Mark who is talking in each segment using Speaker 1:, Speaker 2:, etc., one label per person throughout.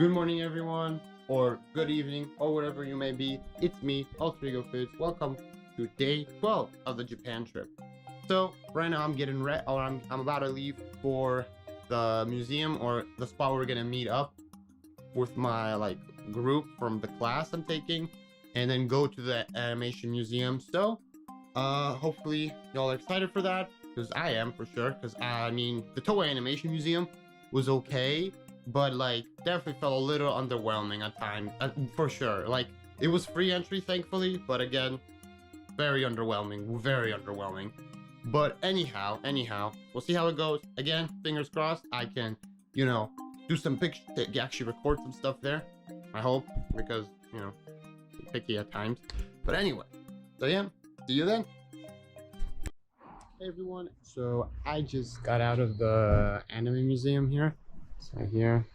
Speaker 1: Good morning, everyone, or good evening, or whatever you may be. It's me, Altrigo Foods. Welcome to day 12 of the Japan trip. So right now I'm getting ready, or I'm about to leave for the museum or the spot we're gonna meet up with my group from the class I'm taking, and then go to the animation museum. So hopefully y'all are excited for that, because I am for sure. Because I mean, the Toei Animation Museum was okay, but definitely felt a little underwhelming at times, for sure. It was free entry, thankfully, but again, very underwhelming. But anyhow, we'll see how it goes. Again, fingers crossed I can, do some pictures, actually record some stuff there. I hope, because picky at times. But anyway, so yeah, see you then. Hey everyone, so I just got out of the anime museum here. So here,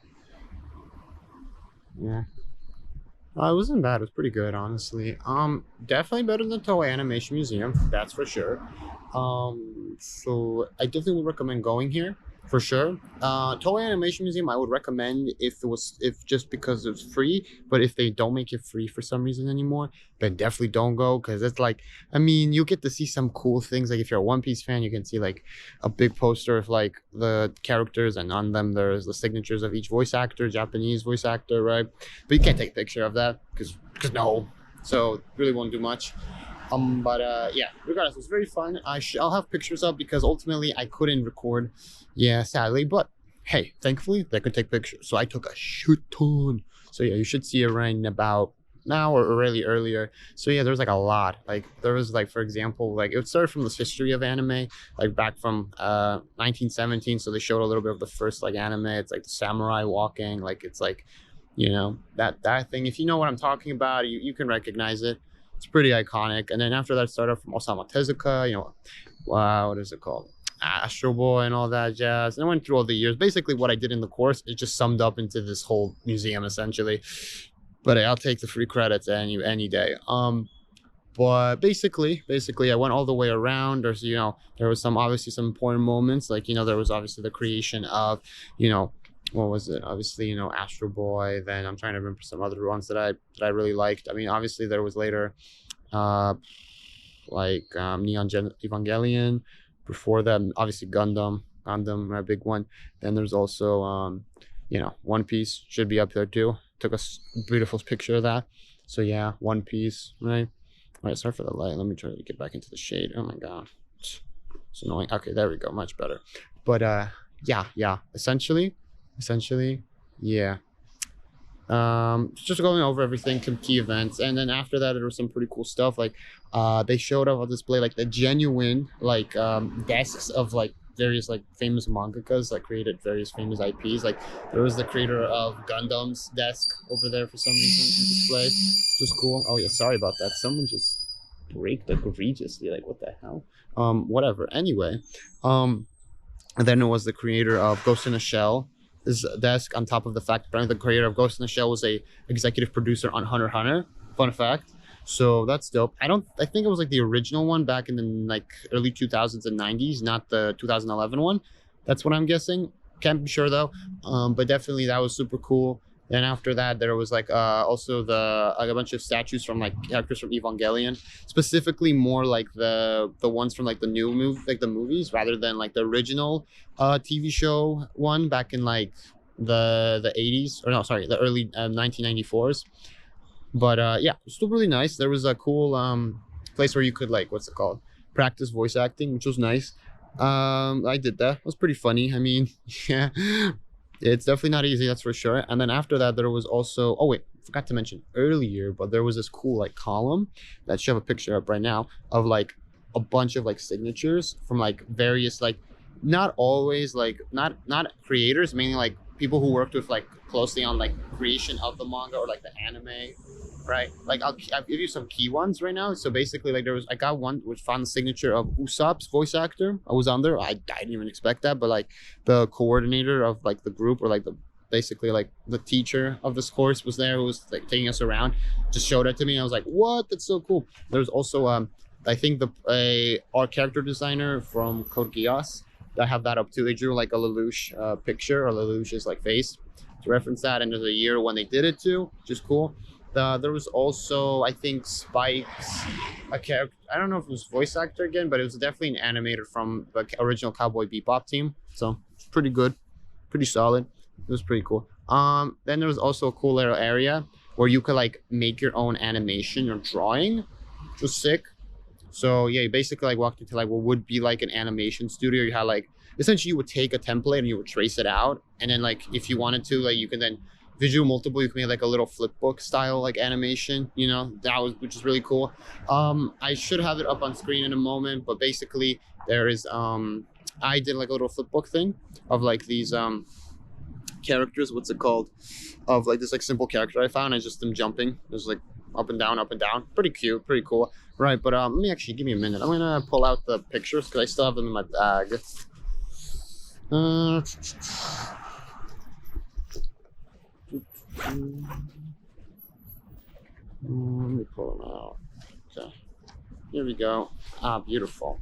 Speaker 1: yeah. It wasn't bad. It was pretty good, honestly. Definitely better than the Toei Animation Museum, that's for sure. So I definitely would recommend going here for sure. Toei Animation Museum, I would recommend if just because it's free. But if they don't make it free for some reason anymore, then definitely don't go, because it's I mean, you get to see some cool things. Like if you're a One Piece fan, you can see a big poster of the characters, and on them there's the signatures of each voice actor, Japanese voice actor, right? But you can't take a picture of that because no. So really won't do much. Yeah, regardless, it was very fun. I'll have pictures up because ultimately I couldn't record, yeah, sadly, but hey, thankfully they could take pictures, so I took a shit ton. So yeah, you should see it right about now or really earlier. So yeah, there's a lot. There was for example, it started from this history of anime, back from 1917. So they showed a little bit of the first anime. It's the samurai walking, it's that thing. If you know what I'm talking about, you can recognize it. It's pretty iconic. And then after that, started from Osamu Tezuka, wow, what is it called? Astro Boy and all that jazz. And I went through all the years. Basically, what I did in the course, it just summed up into this whole museum, essentially. But I'll take the free credits any day. But basically, I went all the way around. There's, there was obviously some important moments. There was obviously the creation of, what was it? Obviously, Astro Boy. Then I'm trying to remember some other ones that I really liked. I mean, obviously there was later, Neon Evangelion. Before that, obviously Gundam, a big one. Then there's also, One Piece should be up there too. Took a beautiful picture of that. So yeah, One Piece, right? All right, sorry for the light. Let me try to get back into the shade. Oh my god, it's annoying. Okay, there we go, much better. But yeah, essentially, yeah. Just going over everything, some key events, and then after that there was some pretty cool stuff. They showed up on display the genuine desks of various famous mangakas created various famous IPs. There was the creator of Gundam's desk over there for some reason on display, which was cool. Oh yeah, sorry about that. Someone just braked egregiously. What the hell? Whatever. Anyway, and then it was the creator of Ghost in a Shell. His desk, on top of the fact apparently the creator of Ghost in the Shell was a executive producer on Hunter x Hunter. Fun fact. So that's dope. I think it was the original one back in the early 2000s and 90s, not the 2011 one. That's what I'm guessing. Can't be sure though. But definitely that was super cool. Then after that, there was also a bunch of statues from characters from Evangelion, specifically more the ones from the new movie, the movies, rather than the original TV show one back in the 80s, or no, sorry, the early 1994s. But yeah, it's still really nice. There was a cool place where you could what's it called, practice voice acting, which was nice. I did that. It was pretty funny. I mean, yeah. It's definitely not easy, that's for sure. And then after that, there was also, oh wait, forgot to mention earlier, but there was this cool column that you have a picture up right now of a bunch of signatures from various not always not creators, mainly people who worked with closely on creation of the manga or the anime, right? I'll give you some key ones right now. So basically I got one which found the signature of Usopp's voice actor. I was on there. I didn't even expect that, but the coordinator of the group, or basically the teacher of this course was there, who was taking us around, just showed it to me. I was like, what? That's so cool. There's also I think our character designer from Code Geass, I have that up too. They drew a Lelouch picture, or Lelouch's face. It's to reference that, and there's a year when they did it too, which is cool. There was also, I think, Spike's a character. I don't know if it was voice actor again, but it was definitely an animator from the original Cowboy Bebop team. So it's pretty good, pretty solid. It was pretty cool. Then there was also a cool little area where you could like make your own animation or drawing, which was sick. So yeah, you basically like walked into like what would be like an animation studio. You had like essentially you would take a template and you would trace it out, and then like if you wanted to, like you can then visual multiple, you can make like a little flip book style like animation, you know, that was, which is really cool. I should have it up on screen in a moment, but basically there is I did like a little flip book thing of like these characters, what's it called, of like this like simple character I found. I just them jumping, there's like up and down, pretty cute, pretty cool. Right, but let me actually, give me a minute, I'm gonna pull out the pictures because I still have them in my bag. Let me pull them out. Okay, here we go. Ah, beautiful.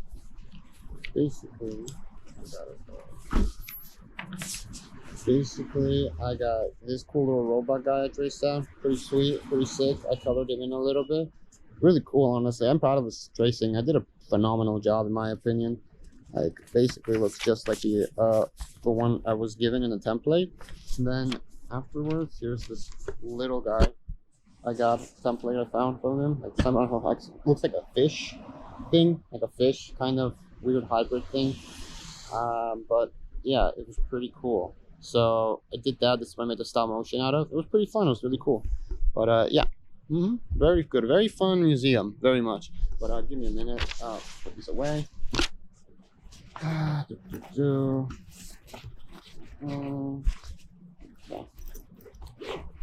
Speaker 1: Basically, I got this cool little robot guy I traced out. Pretty sweet, pretty sick. I colored him in a little bit. Really cool, honestly. I'm proud of this tracing. I did a phenomenal job, in my opinion. Like, basically looks just like the one I was given in the template. And then afterwards, here's this little guy. I got a template I found from him. Like somehow, like, looks like a fish thing, like a fish kind of weird hybrid thing. But yeah, it was pretty cool. So I did that. This is what I made the stop motion out of. It was pretty fun. It was really cool. But yeah, very good, very fun museum, very much. But give me a minute. Put these away. Yeah.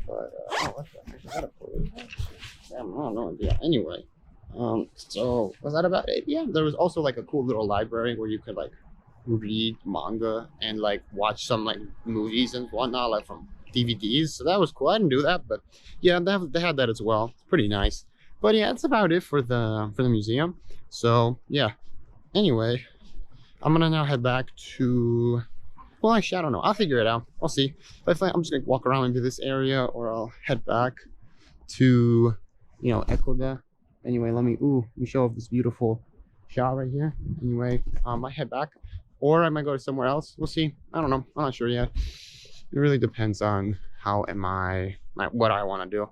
Speaker 1: But what the heck is that? Damn, I don't know. Yeah. Anyway, so was that about it? Yeah. There was also like a cool little library where you could like read manga and like watch some like movies and whatnot, like from DVDs. So that was cool. I didn't do that, but yeah, they had that as well. It's pretty nice. But yeah, that's about it for the museum. So yeah. Anyway, I'm gonna now head back to. Well, actually, I don't know. I'll figure it out. I'll see. But I'm just gonna walk around into this area, or I'll head back to, you know, Ekoda. Anyway, let me show off this beautiful shot right here. Anyway, I might head back, or I might go to somewhere else. We'll see. I don't know. I'm not sure yet. It really depends on what I want to do.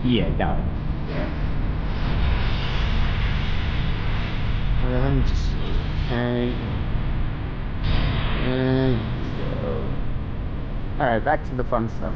Speaker 1: Yeah, that one. Yeah. Let me just see. Okay. And go. Alright, back to the fun stuff.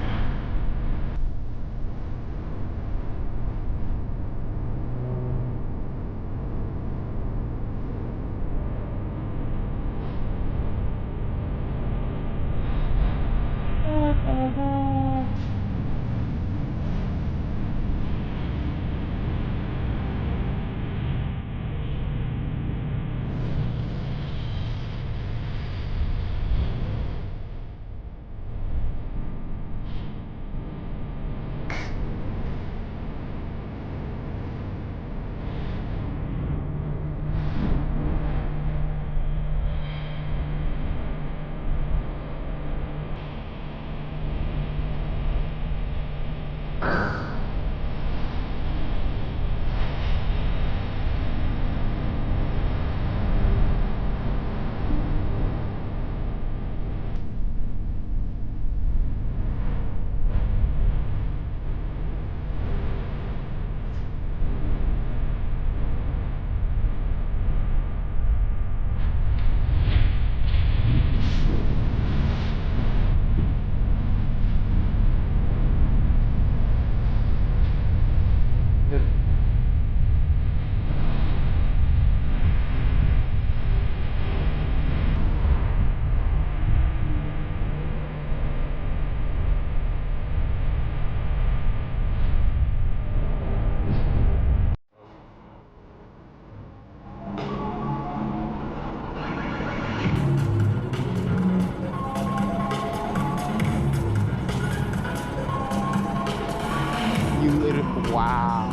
Speaker 1: You literally, wow.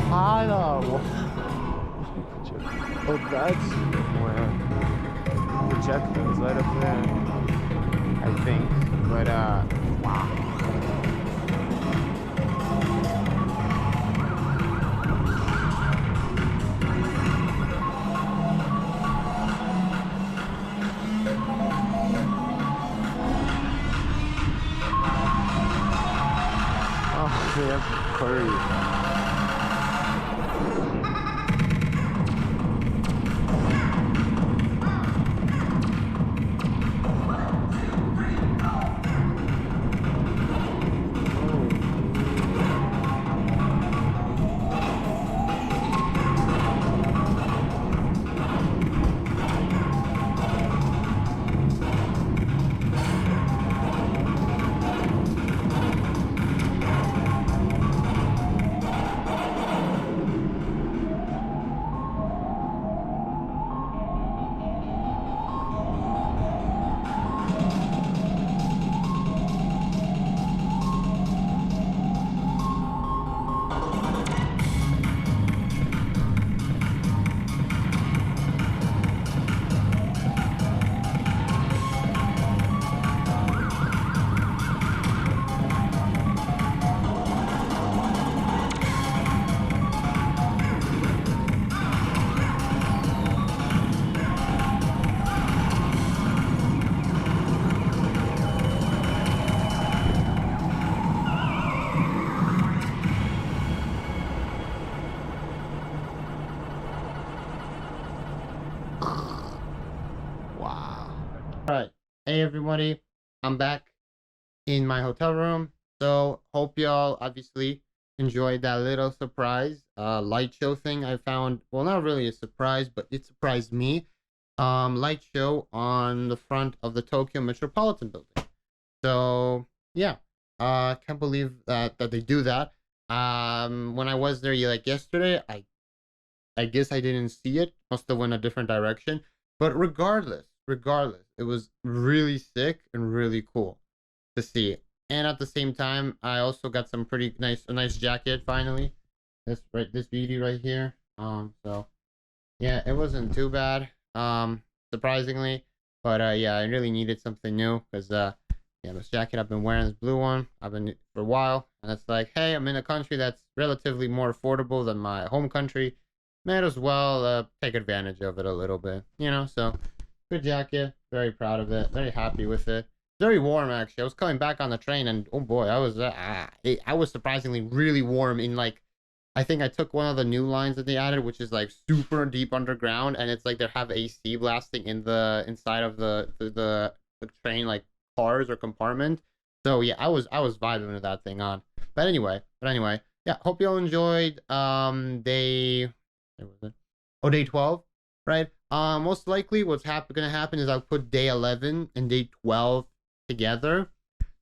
Speaker 1: How the, oh, that's where projectors right up there, I think. But wow. Oh, they have curry. Wow. All right. Hey, everybody. I'm back in my hotel room. So, hope y'all obviously enjoyed that little surprise light show thing I found. Well, not really a surprise, but it surprised me. Light show on the front of the Tokyo Metropolitan Building. So, yeah. Can't believe that they do that. When I was there like yesterday, I guess I didn't see it. Must have went a different direction. But regardless, it was really sick and really cool to see. And at the same time, I also got some pretty a nice jacket finally. This beauty right here. So yeah, it wasn't too bad. Surprisingly, but yeah, I really needed something new because yeah, this jacket I've been wearing, this blue one, I've been for a while, and it's like, hey, I'm in a country that's relatively more affordable than my home country. Might as well take advantage of it a little bit, you know. So good jacket, very proud of it, very happy with it. very warm actually. I was coming back on the train, and oh boy, I was surprisingly really warm in like. I think I took one of the new lines that they added, which is like super deep underground, and it's like they have AC blasting in the inside of the train like cars or compartment. So yeah, I was vibing with that thing on. But anyway, yeah. Hope you all enjoyed. Where was it? Oh, day 12, right? Most likely gonna happen is I'll put day 11 and day 12 together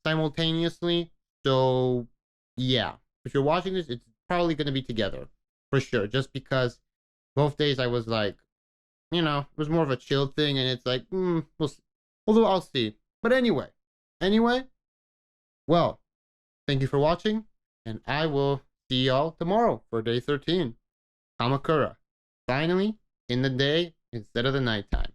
Speaker 1: simultaneously. So yeah, if you're watching this, it's probably gonna be together for sure. Just because both days I was like, it was more of a chill thing, and it's like, we'll see. Although I'll see. But anyway, well, thank you for watching, and I will see y'all tomorrow for day 13. Kamakura. Finally, in the day instead of the nighttime.